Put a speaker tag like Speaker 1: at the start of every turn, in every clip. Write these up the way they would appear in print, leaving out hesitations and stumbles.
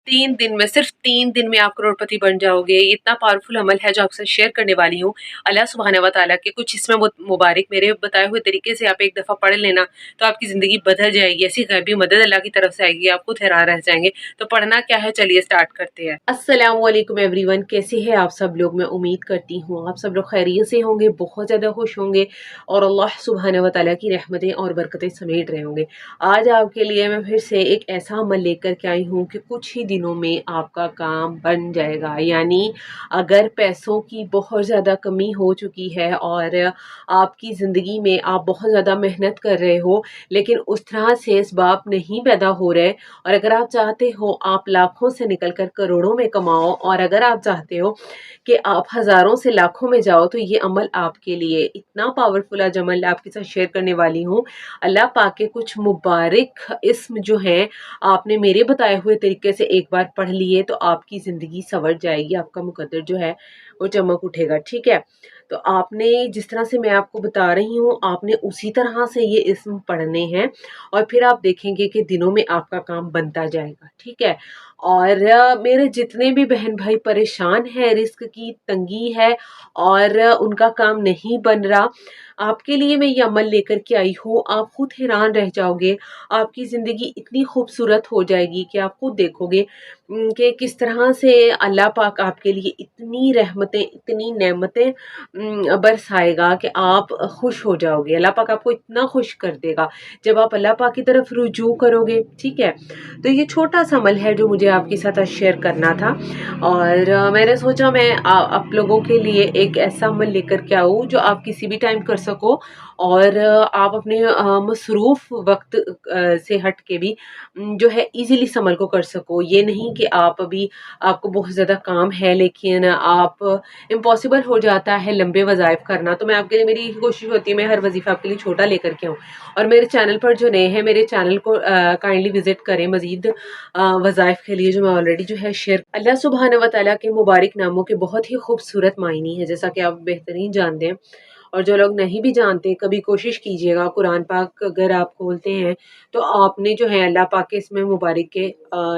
Speaker 1: 3 दिन में, सिर्फ 3 दिन में आप करोड़पति बन जाओगे। ये इतना पावरफुल अमल है जो आपसे शेयर करने वाली हूँ। अल्लाह सुब्हानहू व तआला के कुछ इसमें मुबारक मेरे बताए हुए तरीके से आप एक दफ़ा पढ़ लेना तो आपकी ज़िंदगी बदल जाएगी। ऐसी गैबी मदद अल्लाह की तरफ से आएगी, आप खुद हैरान रह जाएंगे। तो पढ़ना क्या है, चलिए स्टार्ट करते हैं। अस्सलाम वालेकुम एवरीवन, कैसे हैं आप सब लोग? मैं उम्मीद करती हूँ आप सब लोग खैरियत से होंगे, बहुत ज़्यादा खुश होंगे और अल्लाह सुब्हानहू व तआला की रहमतें और बरकतें समेट रहे होंगे। आज आपके लिए मैं फिर से एक ऐसा अमल लेकर के आई हूँ कि कुछ ही दिनों में आपका काम बन जाएगा। यानी अगर पैसों की बहुत ज़्यादा कमी हो चुकी है और आपकी ज़िंदगी में आप बहुत ज़्यादा मेहनत कर रहे हो लेकिन उस तरह से इसबाब नहीं पैदा हो रहे, और अगर आप चाहते हो आप लाखों से निकल कर करोड़ों में कमाओ, और अगर आप चाहते हो कि आप हज़ारों से लाखों में जाओ, तो ये अमल आपके लिए इतना पावरफुल आज अमल आपके साथ शेयर करने वाली हूँ। अल्लाह पाक के कुछ मुबारक इस्म जो हैं आपने मेरे बताए हुए तरीके से एक बार पढ़ लिए तो आपकी ज़िंदगी संवर जाएगी, आपका मुकद्दर जो है वो चमक उठेगा। ठीक है, तो आपने जिस तरह से मैं आपको बता रही हूँ आपने उसी तरह से ये इस्म पढ़ने हैं और फिर आप देखेंगे कि दिनों में आपका काम बनता जाएगा। ठीक है, और मेरे जितने भी बहन भाई परेशान हैं, रिस्क की तंगी है और उनका काम नहीं बन रहा, आपके लिए मैं ये अमल लेकर के आई हूँ। आप खुद हैरान रह जाओगे, आपकी ज़िंदगी इतनी खूबसूरत हो जाएगी कि आप खुद देखोगे कि किस तरह से अल्लाह पाक आपके लिए इतनी रहमतें, इतनी नेमतें बरसाएगा कि आप खुश हो जाओगे। अल्लाह पाक आपको इतना खुश कर देगा जब आप अल्लाह पाक की तरफ रुजू करोगे। ठीक है, तो ये छोटा सा अमल है जो मुझे आपके साथ आज शेयर करना था और मैंने सोचा मैं आप लोगों के लिए एक ऐसा अमल लेकर के आऊँ जो आप किसी भी टाइम कर सको और आप अपने मसरूफ़ वक्त से हट के भी जो है इजीली इस अमल को कर सको। ये नहीं कि आप अभी आपको बहुत ज़्यादा काम है लेकिन आप इम्पॉसिबल हो जाता है लंबे वज़ाइफ करना, तो मैं आपके लिए, मेरी यही कोशिश होती है मैं हर वजीफ़ा आपके लिए छोटा लेकर के आऊँ। और मेरे चैनल पर जो नए हैं मेरे चैनल को काइंडली विजिट करें मज़ीद वज़ाइफ के लिए जो मैं ऑलरेडी जो है शेयर। अल्लाह सुब्हानहू व तआला के मुबारक नामों के बहुत ही खूबसूरत मायने हैं जैसा कि आप बेहतरीन जानते हैं, और जो लोग नहीं भी जानते कभी कोशिश कीजिएगा, कुरान पाक अगर आप खोलते हैं तो आपने जो है अल्लाह पाक के इसमें मुबारक के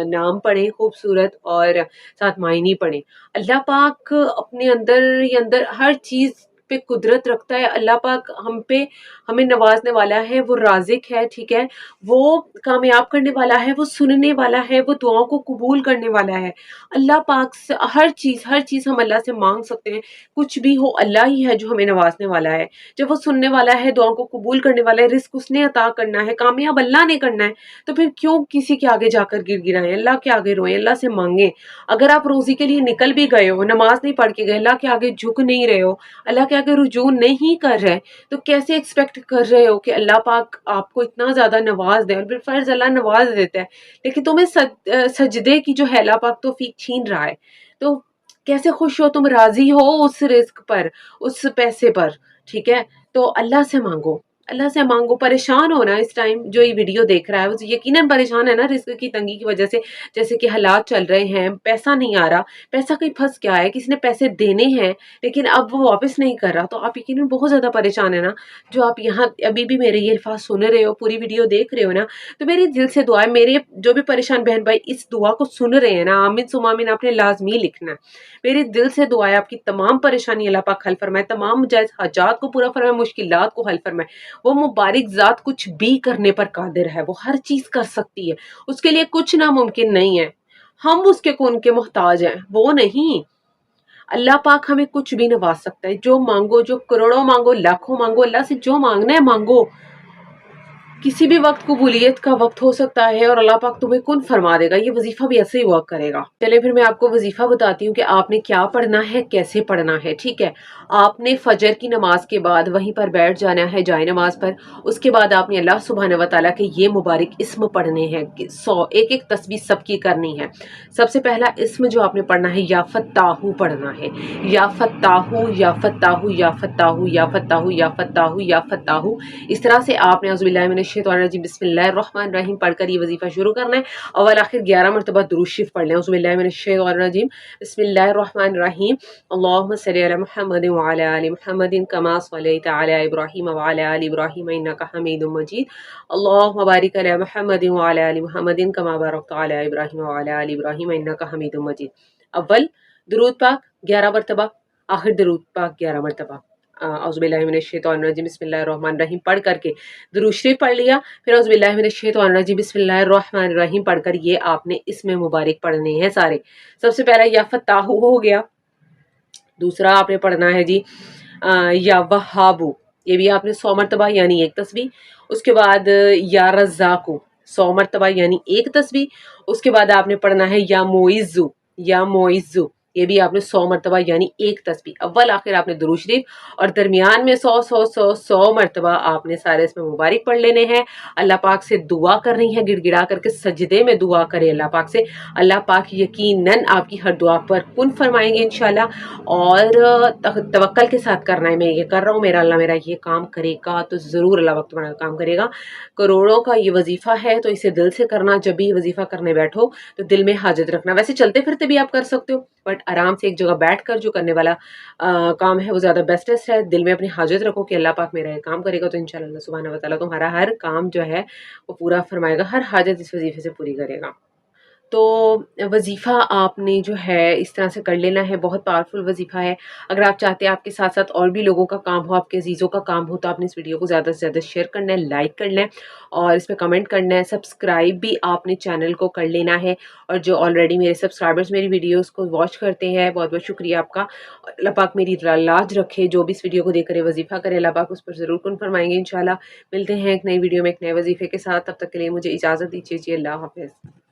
Speaker 1: नाम पढ़ें खूबसूरत और साथ मायने पढ़ें। अल्लाह पाक अपने अंदर ही अंदर हर चीज़ पे कुदरत रखता है। अल्लाह पाक हम पे हमें नवाजने वाला है, वो राज़िक है। ठीक है, वो कामयाब करने वाला है, वो सुनने वाला है, वो दुआओं को कबूल करने वाला है। अल्लाह पाक से हर चीज़ हम अल्लाह से मांग सकते हैं, कुछ भी हो अल्लाह ही है जो हमें नवाजने वाला है। जब वो सुनने वाला है, दुआओं को कबूल करने वाला है, रिस्क उसने अता करना है, कामयाब अल्लाह ने करना है, तो फिर क्यों किसी के आगे जाकर गिड़गिड़ाएं? अल्लाह के आगे रोएं, अल्लाह से मांगे। अगर आप रोजी के लिए निकल भी गए हो, नमाज नहीं पढ़ के गए, अल्लाह के आगे झुक नहीं रहे हो, अल्लाह के आगे रुजू नहीं कर रहे, तो कैसे एक्सपेक्ट कर रहे हो कि अल्लाह पाक आपको इतना ज्यादा नवाज दे? और फिर फर्ज अल्लाह नवाज देता है लेकिन तुम्हें सजदे की जो है अल्लाह पाक तौफीक छीन रहा है, तो कैसे खुश हो? तुम राजी हो उस रिस्क पर, उस पैसे पर? ठीक है, तो अल्लाह से मांगो, अल्लाह से मांगो। परेशान हो ना इस टाइम जो ये वीडियो देख रहा है वो यकीनन परेशान है ना रिस्क की तंगी की वजह से, जैसे कि हालात चल रहे हैं, पैसा नहीं आ रहा, पैसा कहीं फंस गया है, किसी ने पैसे देने हैं लेकिन अब वो वापस नहीं कर रहा, तो आप यकीनन बहुत ज़्यादा परेशान है ना। जो आप यहाँ अभी भी मेरे ये अल्फाज सुन रहे हो, पूरी वीडियो देख रहे हो ना, तो मेरे दिल से दुआ है, मेरे जो भी परेशान बहन भाई इस दुआ को सुन रहे हैं ना, आमीन सुमा आमीन आपने लाजमी लिखना है। मेरे दिल से दुआ है आपकी तमाम परेशानी अल्लाह पाक हल फरमाए, तमाम जायज़ हाजात को पूरा फरमाए, मुश्किलात को हल फरमाए। वो मुबारक ज़ात कुछ भी करने पर कादिर है, वो हर चीज़ कर सकती है, उसके लिए कुछ नामुमकिन नहीं है। हम उसके कौन के मोहताज हैं, वो नहीं। अल्लाह पाक हमें कुछ भी नवाज सकता है, जो मांगो, जो करोड़ों मांगो, लाखों मांगो, अल्लाह से जो मांगना है मांगो। किसी भी वक्त कबूलियत का वक्त हो सकता है और अल्लाह पाक तुम्हें कुन फरमा देगा, ये वजीफा भी ऐसे ही वर्क करेगा। चलिए फिर मैं आपको वजीफा बताती हूँ कि आपने क्या पढ़ना है, कैसे पढ़ना है। ठीक है, आपने फजर की नमाज के बाद वहीं पर बैठ जाना है जाए नमाज पर। उसके बाद आपने अल्लाह सुब्हानहू व तआला के ये मुबारक इस्म पढ़ने हैं, 100 एक एक तस्बीह सबकी करनी है। सबसे पहला इस्म जो आपने पढ़ना है या फत्ताहू पढ़ना है, या फत्ताहू या फत्ताहू या फत्ताहू या फत्ताहू या फत्ताहू या फत्ताहू। इस तरह से आपने औज़ुबिल्लाहि मिनश मिनश्शैतानिर्रजीम बिस्मिल्लाहिर्रहमानिर्रहीम पढ़ कर ये वजीफ़ा शुरू करना है। अव्वल आखिर 11 मरतबा दुरूद शरीफ पढ़ लें। औज़ु बिल्लाहि मिनश्शैतानिर्रजीम बिस्मिल्लाहिर्रहमानिर्रहीम अल्लाहुम्मा सल्लि अला मुहम्मदिन व अला आलि मुहम्मदिन कमा सल्लैता अला इब्राहीम व अला आलि इब्राहीम इन्नका हमीदुम मजीद अल्लाहुम्मा बारिक अला मुहम्मदिन व अला आलि मुहम्मदिन कमा बारकता अला इब्राहीम व अला आलि इब्राहीम इन्नका हमीदुम मजीद। अव्वल दुरूद पाक 11 मरतबा, आखिर दुरूद पाक 11 मरतबा। औज़ुबिल्लाहि मिनश्शैतानिर्रजीम बिस्मिल्लाहिर्रहमानिर्रहीम पढ़ करके दुरूद शरीफ पढ़ लिया। फिर औज़ुबिल्लाहि मिनश्शैतानिर्रजीम बिस्मिल्लाहिर्रहमानिर्रहीम पढ़ कर ये आपने इसमें मुबारक पढ़ने हैं सारे। सबसे पहला या फत्ताहु हो गया, दूसरा आपने पढ़ना है जी या वहाबू, ये भी आपने 100 मरतबा यानी एक तस्बीह। उसके बाद या रज़्ज़ाक़ु 100 मरतबा यानी एक तस्बीह। उसके बाद आपने पढ़ना है या मुइज़्ज़ु, या मुइज़्ज़ु, ये भी आपने 100 मरतबा यानी एक तस्बीह। अव्वल आखिर आपने दुरूद शरीफ और दरमियान में 100 मरतबा आपने सारे इसमें मुबारक पढ़ लेने हैं। अल्लाह पाक से दुआ करनी है, गिड़गिड़ा करके सजदे में दुआ करें अल्लाह पाक से। अल्लाह पाक यकीनन आपकी हर दुआ पर कुन फरमाएंगे इंशाल्लाह। और तवक्कल के साथ करना है, मैं ये कर रहा हूँ, मेरा अल्लाह मेरा ये काम करेगा तो ज़रूर अल्लाह वक्त तुम्हारा काम करेगा। करोड़ों का ये वजीफ़ा है तो इसे दिल से करना। जब भी वजीफ़ा करने बैठो तो दिल में हाजत रखना। वैसे चलते फिरते भी आप कर सकते हो, बट आराम से एक जगह बैठ कर जो करने वाला काम है वो ज़्यादा बेस्टेस्ट है। दिल में अपनी हाजत रखो कि अल्लाह पाक मेरा ये काम करेगा तो इंशाअल्लाह अल्लाह सुब्हानहू व तआला तुम्हारा हर काम जो है वो पूरा फरमाएगा, हर हाजत इस वजीफे से पूरी करेगा। तो वजीफ़ा आपने जो है इस तरह से कर लेना है, बहुत पावरफुल वजीफ़ा है। अगर आप चाहते हैं आपके साथ साथ और भी लोगों का काम हो, आपके अजीज़ों का काम हो, तो आपने इस वीडियो को ज़्यादा से ज़्यादा शेयर करना है, लाइक करना है और इस पर कमेंट करना है। सब्सक्राइब भी आपने चैनल को कर लेना है। और जो ऑलरेडी मेरे सब्सक्राइबर्स मेरी वीडियोज़ को वॉच करते हैं, बहुत बहुत शुक्रिया आपका। अल्लाह पाक मेरी लाज रखे, जो भी इस वीडियो को देख कर वजीफ़ा करे अल्लाह पाक उस पर ज़रूर कुन फरमाएंगे इंशाल्लाह। मिलते हैं एक नई वीडियो में एक नए वजीफ़े के साथ, तब तक के लिए मुझे इजाज़त दीजिए जी, अल्लाह हाफ़िज़।